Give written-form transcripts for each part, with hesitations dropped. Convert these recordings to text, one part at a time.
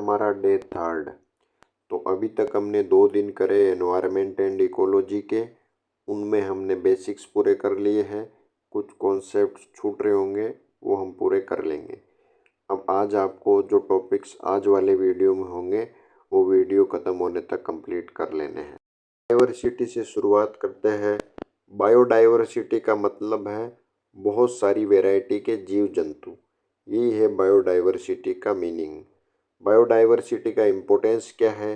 हमारा day third. तो अभी तक हमने 2 दिन करे एनवायरनमेंट एंड इकोलॉजी के, उनमें हमने बेसिक्स पूरे कर लिए हैं। कुछ कॉन्सेप्ट छूट रहे होंगे, वो हम पूरे कर लेंगे। अब आज आपको जो टॉपिक्स आज वाले वीडियो में होंगे वो वीडियो ख़त्म होने तक कंप्लीट कर लेने हैं। डाइवर्सिटी से शुरुआत करते हैं। बायोडाइवर्सिटी का मतलब है बहुत सारी वैरायटी के जीव जंतु, यही है बायोडाइवर्सिटी का मीनिंग। बायोडाइवर्सिटी का इम्पोर्टेंस क्या है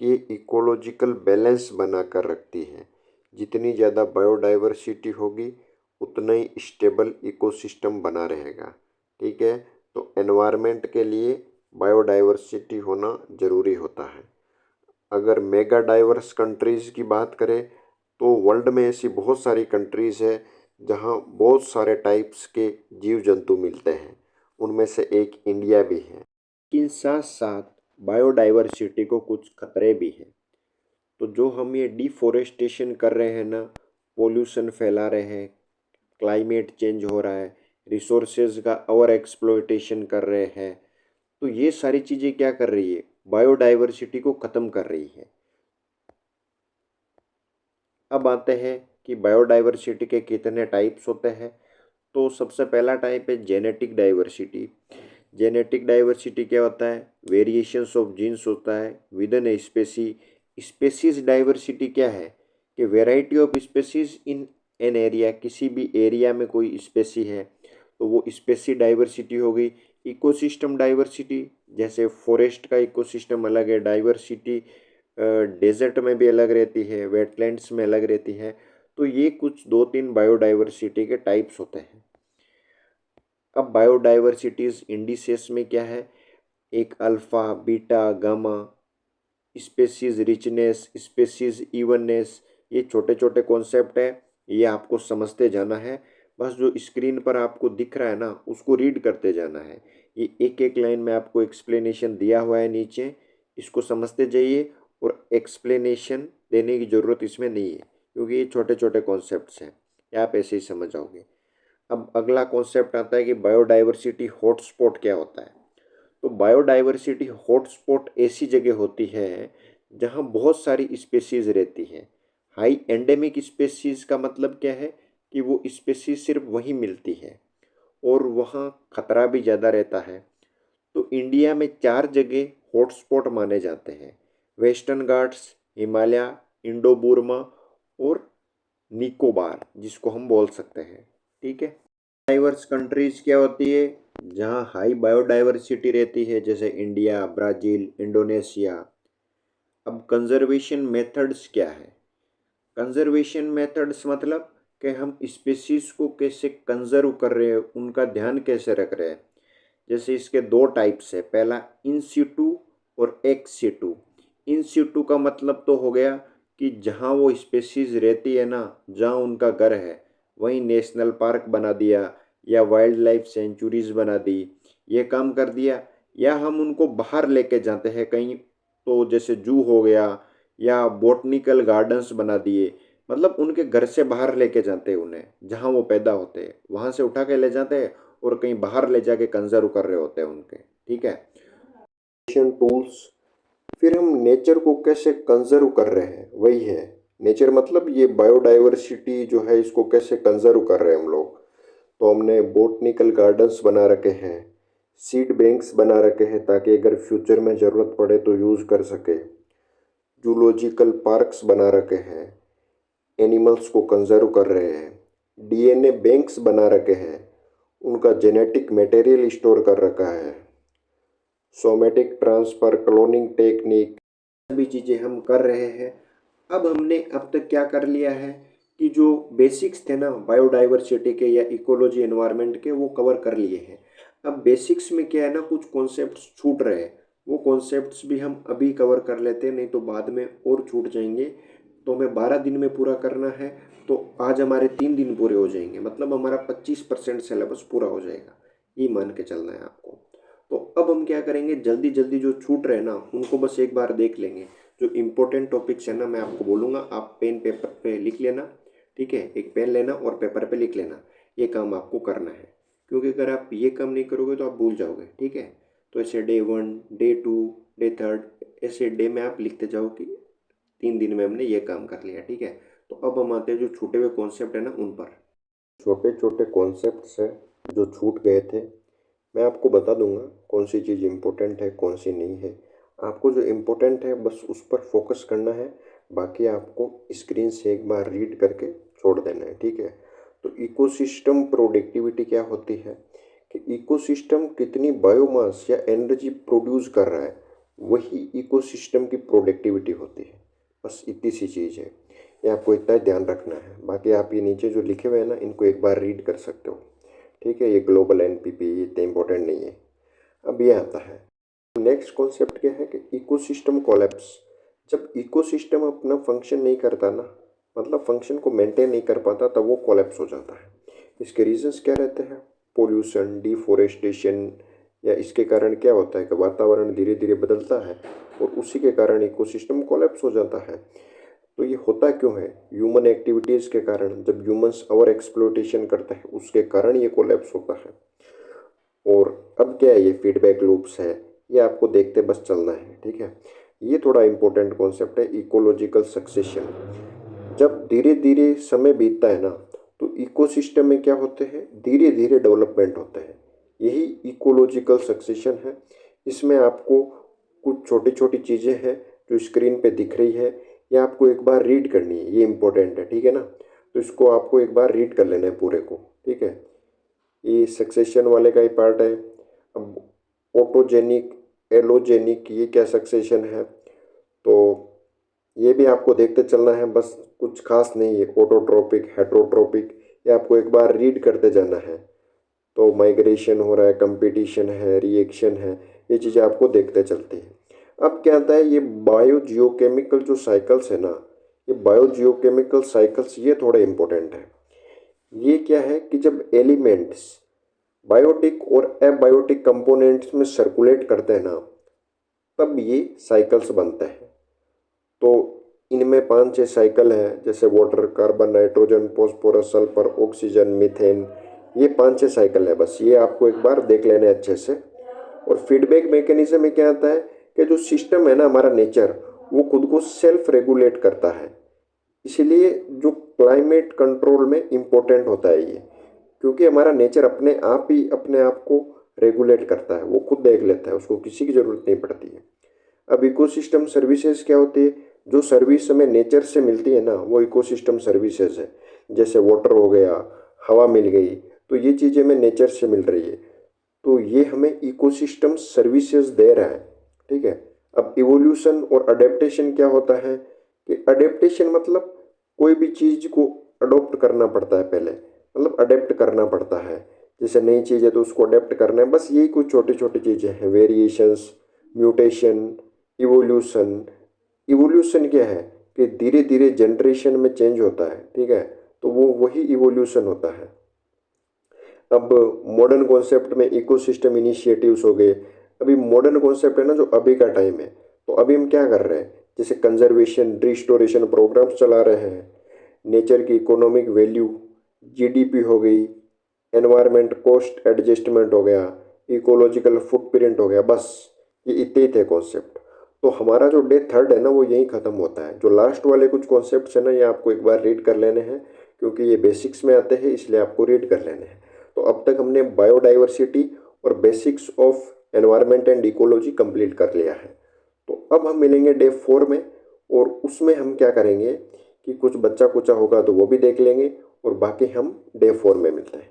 कि इकोलॉजिकल बैलेंस बना कर रखती है। जितनी ज़्यादा बायोडाइवर्सिटी होगी उतना ही स्टेबल इकोसिस्टम बना रहेगा। ठीक है, तो एनवायरनमेंट के लिए बायोडाइवर्सिटी होना ज़रूरी होता है। अगर मेगा डाइवर्स कंट्रीज़ की बात करें तो वर्ल्ड में ऐसी बहुत सारी कंट्रीज़ है जहाँ बहुत सारे टाइप्स के जीव जंतु मिलते हैं, उनमें से एक इंडिया भी है। लेकिन साथ साथ बायोडाइवर्सिटी को कुछ खतरे भी हैं। तो जो हम ये डिफोरेस्टेशन कर रहे हैं ना, पोल्यूशन फैला रहे हैं, क्लाइमेट चेंज हो रहा है, रिसोर्सेज का ओवर एक्सप्लॉयटेशन कर रहे हैं, तो ये सारी चीज़ें क्या कर रही है, बायोडाइवर्सिटी को ख़त्म कर रही है। अब आते हैं कि बायोडाइवर्सिटी के कितने टाइप्स होते हैं। तो सबसे पहला टाइप है जेनेटिक डाइवर्सिटी। जेनेटिक डाइवर्सिटी क्या होता है, वेरिएशंस ऑफ जीन्स होता है within a species. Species diversity क्या है कि variety of species in an area, किसी भी एरिया में कोई स्पेसी है तो वो स्पेसी डाइवर्सिटी हो गई। इकोसिस्टम डाइवर्सिटी, जैसे फॉरेस्ट का इकोसिस्टम अलग है, डाइवर्सिटी डेजर्ट में भी अलग रहती है, वेटलैंड्स में अलग रहती है। तो ये कुछ 2-3 बायोडाइवर्सिटी के टाइप्स होते हैं। अब बायोडाइवर्सिटीज इंडिसेस में क्या है, एक alpha, beta, gamma, species richness, species evenness, ये छोटे छोटे कॉन्सेप्ट है, ये आपको समझते जाना है। बस जो स्क्रीन पर आपको दिख रहा है ना उसको रीड करते जाना है। ये एक एक लाइन में आपको एक्सप्लेनेशन दिया हुआ है नीचे, इसको समझते जाइए और एक्सप्लेनेशन देने की ज़रूरत इसमें नहीं है क्योंकि ये छोटे छोटे कॉन्सेप्ट्स हैं, ये आप ऐसे ही समझ जाओगे। अब अगला कॉन्सेप्ट आता है कि बायोडाइवर्सिटी हॉटस्पॉट क्या होता है। तो बायोडाइवर्सिटी हॉटस्पॉट ऐसी जगह होती है जहाँ बहुत सारी स्पेसीज रहती हैं। हाई एंडेमिक स्पेसीज का मतलब क्या है कि वो स्पेसीज सिर्फ वहीं मिलती है और वहाँ खतरा भी ज़्यादा रहता है। तो इंडिया में 4 जगह हॉटस्पॉट माने जाते हैं, western Ghats, Himalaya, Indo Burma और निकोबार, जिसको हम बोल सकते हैं। ठीक है, डाइवर्स कंट्रीज क्या होती है, जहाँ हाई बायोडाइवर्सिटी रहती है, जैसे इंडिया, ब्राज़ील, इंडोनेशिया। अब कंजर्वेशन मेथड्स क्या है, कंजर्वेशन मेथड्स मतलब कि हम स्पीसीज को कैसे कंजर्व कर रहे हैं, उनका ध्यान कैसे रख रहे हैं। जैसे इसके 2 टाइप्स है, पहला इन सिटू और एक्स सिटू। इन सिटू का मतलब तो हो गया कि जहाँ वो स्पेसीज रहती है ना, जहाँ उनका घर है वहीं नेशनल पार्क बना दिया या वाइल्ड लाइफ सेंचुरीज बना दी, ये काम कर दिया। या हम उनको बाहर लेके जाते हैं कहीं, तो जैसे जू हो गया या बोटनिकल गार्डन्स बना दिए, मतलब उनके घर से बाहर लेके जाते हैं उन्हें, जहाँ वो पैदा होते हैं वहाँ से उठा के ले जाते हैं और कहीं बाहर ले जाके कंजर्व कर रहे होते हैं उनके। ठीक है, टूल्स। फिर हम नेचर को कैसे कंजर्व कर रहे हैं, वही है नेचर, मतलब ये बायोडाइवर्सिटी जो है इसको कैसे कंजर्व कर रहे हैं हम लोग। तो हमने बोटनिकल गार्डन्स बना रखे हैं, सीड बैंक्स बना रखे हैं ताकि अगर फ्यूचर में ज़रूरत पड़े तो यूज़ कर सके, जूलॉजिकल पार्क्स बना रखे हैं, एनिमल्स को कंजर्व कर रहे हैं, डीएनए बैंक्स बना रखे हैं, उनका जेनेटिक मटेरियल स्टोर कर रखा है, सोमेटिक ट्रांसफ़र, क्लोनिंग टेक्निक, सभी चीज़ें हम कर रहे हैं। अब हमने अब तक क्या कर लिया है कि जो बेसिक्स थे ना बायोडाइवर्सिटी के या इकोलॉजी एनवायरनमेंट के, वो कवर कर लिए हैं। अब बेसिक्स में क्या है ना, कुछ कॉन्सेप्ट्स छूट रहे हैं, वो कॉन्सेप्ट्स भी हम अभी कवर कर लेते हैं, नहीं तो बाद में और छूट जाएंगे। तो हमें 12 दिन में पूरा करना है, तो आज हमारे 3 दिन पूरे हो जाएंगे, मतलब हमारा 25% सिलेबस पूरा हो जाएगा, ये मान के चलना है आपको। तो अब हम क्या करेंगे, जल्दी जल्दी जो छूट रहे हैं ना उनको बस एक बार देख लेंगे। जो इम्पोर्टेंट टॉपिक्स है ना मैं आपको बोलूँगा, आप पेन पेपर पे लिख लेना। ठीक है, एक पेन लेना और पेपर पे लिख लेना, ये काम आपको करना है, क्योंकि अगर आप ये काम नहीं करोगे तो आप भूल जाओगे। ठीक है, तो ऐसे डे 1, डे 2, डे थर्ड, ऐसे डे में आप लिखते जाओ कि 3 दिन में हमने ये काम कर लिया, ठीक है। तो अब हम आते हैं जो छूटे हुए कॉन्सेप्ट है ना उन पर। छोटे छोटे कॉन्सेप्ट्स हैं जो छूट गए थे, मैं आपको बता दूंगा कौन सी चीज़ इम्पोर्टेंट है कौन सी नहीं है। आपको जो इम्पोर्टेंट है बस उस पर फोकस करना है, बाकी आपको स्क्रीन से एक बार रीड करके छोड़ देना है, ठीक है। तो इकोसिस्टम प्रोडक्टिविटी क्या होती है कि इकोसिस्टम कितनी बायोमास या एनर्जी प्रोड्यूस कर रहा है, वही इकोसिस्टम की प्रोडक्टिविटी होती है। बस इतनी सी चीज़ है, ये आपको इतना ही ध्यान रखना है। बाकी आप ये नीचे जो लिखे हुए हैं ना इनको एक बार रीड कर सकते हो, ठीक है। ये ग्लोबल एनपीपी ये इतना इंपॉर्टेंट नहीं है। अब ये आता है नेक्स्ट कॉन्सेप्ट क्या है कि इकोसिस्टम कोलैप्स। जब इकोसिस्टम अपना फंक्शन नहीं करता ना, मतलब फंक्शन को मेंटेन नहीं कर पाता, तब वो कोलैप्स हो जाता है। इसके रीजंस क्या रहते हैं? पोल्यूशन, डिफोरेस्टेशन, या इसके कारण क्या होता है कि वातावरण धीरे धीरे बदलता है और उसी के कारण इकोसिस्टम कोलैप्स हो जाता है। तो ये होता क्यों है? ह्यूमन एक्टिविटीज़ के कारण, जब ह्यूमंस ओवर एक्सप्लोइटेशन करते हैं उसके कारण ये कोलैप्स होता है। और अब क्या है, ये फीडबैक लूप्स है, ये आपको देखते बस चलना है, ठीक है। ये थोड़ा इंपॉर्टेंट कॉन्सेप्ट है, इकोलॉजिकल सक्सेशन। जब धीरे धीरे समय बीतता है ना तो इकोसिस्टम में क्या होते हैं, धीरे धीरे डेवलपमेंट होते हैं, यही इकोलॉजिकल सक्सेशन है। इसमें आपको कुछ छोटी छोटी चीज़ें हैं जो स्क्रीन पे दिख रही है, ये आपको एक बार रीड करनी है, ये इंपॉर्टेंट है, ठीक है ना। तो इसको आपको एक बार रीड कर लेना है पूरे को, ठीक है। ये सक्सेशन वाले का ही पार्ट है। अब ऑटोजेनिक, एलोजेनिक, ये क्या सक्सेशन है, तो ये भी आपको देखते चलना है, बस कुछ खास नहीं है। ऑटोट्रोपिक, हेट्रोट्रोपिक, ये आपको एक बार रीड करते जाना है। तो माइग्रेशन हो रहा है, कंपटीशन है, रिएक्शन है, ये चीज़ें आपको देखते चलती है। अब क्या आता है, ये बायोजियोकेमिकल जो साइकिल्स है ना, ये बायोजियोकेमिकल साइकिल्स ये थोड़े इंपॉर्टेंट है। ये क्या है कि जब एलिमेंट्स बायोटिक और एबायोटिक कंपोनेंट्स में सर्कुलेट करते हैं ना, तब ये साइकिल्स बनते हैं। तो इनमें 5-6 साइकिल है, जैसे water, carbon, nitrogen, phosphorus, sulphur, oxygen, methane, ये 5-6 साइकिल है। बस ये आपको एक बार देख लेने अच्छे से। और फीडबैक मैकेनिज्म में क्या आता है कि जो सिस्टम है ना हमारा नेचर, वो खुद को सेल्फ रेगुलेट करता है। इसीलिए जो क्लाइमेट कंट्रोल में इम्पोर्टेंट होता है ये, क्योंकि हमारा नेचर अपने आप ही अपने आप को रेगुलेट करता है, वो खुद देख लेता है, उसको किसी की ज़रूरत नहीं पड़ती है। अब इकोसिस्टम सर्विसेज क्या होती है? जो सर्विस हमें नेचर से मिलती है ना, वो इकोसिस्टम सर्विसेज है। जैसे वाटर हो गया, हवा मिल गई, तो ये चीज़ें हमें नेचर से मिल रही है, तो ये हमें इकोसिस्टम सर्विसेज दे रहा है, ठीक है। अब इवोल्यूशन और अडेप्टेशन क्या होता है कि अडेप्टेशन मतलब कोई भी चीज़ को अडोप्ट करना पड़ता है पहले, मतलब अडेप्ट करना पड़ता है। जैसे नई चीज़ है तो उसको अडेप्ट करना है, बस यही कुछ छोटी छोटी चीज़ें हैं। Variations, mutation, evolution. इवोल्यूशन क्या है कि धीरे धीरे जनरेशन में चेंज होता है, ठीक है, तो वो वही इवोल्यूशन होता है। अब मॉडर्न कॉन्सेप्ट में इकोसिस्टम इनिशिएटिव्स हो गए। अभी मॉडर्न कॉन्सेप्ट है ना जो अभी का टाइम है, तो अभी हम क्या कर रहे हैं, जैसे कंजर्वेशन, रिस्टोरेशन प्रोग्राम्स चला रहे हैं। नेचर की इकोनॉमिक वैल्यू, जीडीपी हो गई, एनवायरनमेंट कॉस्ट एडजस्टमेंट हो गया, इकोलॉजिकल फुटप्रिंट हो गया, बस ये इतने ही थे कॉन्सेप्ट। तो हमारा जो डे थर्ड है ना वो यहीं ख़त्म होता है। जो लास्ट वाले कुछ कॉन्सेप्ट्स है ना ये आपको एक बार रीड कर लेने हैं, क्योंकि ये बेसिक्स में आते हैं, इसलिए आपको रीड कर लेने हैं। तो अब तक हमने बायोडाइवर्सिटी और basics of environment and ecology complete कर लिया है। तो अब हम मिलेंगे डे 4 में, और उसमें हम क्या करेंगे कि कुछ बच्चा कुचा होगा तो वो भी देख लेंगे, और बाकी हम डे 4 में मिलते हैं।